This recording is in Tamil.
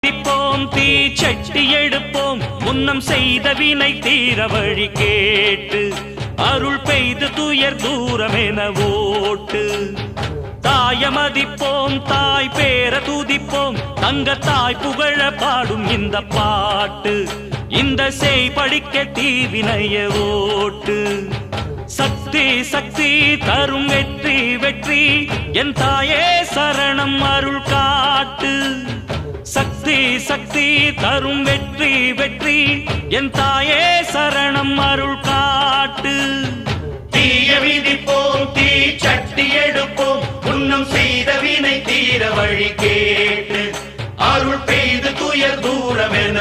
திப்போம் தீ சட்டி எடுப்போம் முன்னம் செய்த வினை தீர வழி கேட்டு அருள் பெய்து துயர் தூரமென ஓட்டு தாயமதிப்போம் தாய் பேர துதிப்போம் தங்க தாய் புகழ பாடும் இந்த பாட்டு இந்த செய் படிக்க தீவினைய ஓட்டு சக்தி சக்தி தரும் வெற்றி வெற்றி என் தாயே சரணம் அருள் காட்டு சக்தி சக்தி தரும் வெற்றி வெற்றி என் தாயே சரணம் அருள் காட்டு தீய விதிப்போம் தீ சட்டி எடுப்போம் முன்னம் செய்த வினை தீர வழி கேட்டு அருள் பெய்து துயர் தூரம் என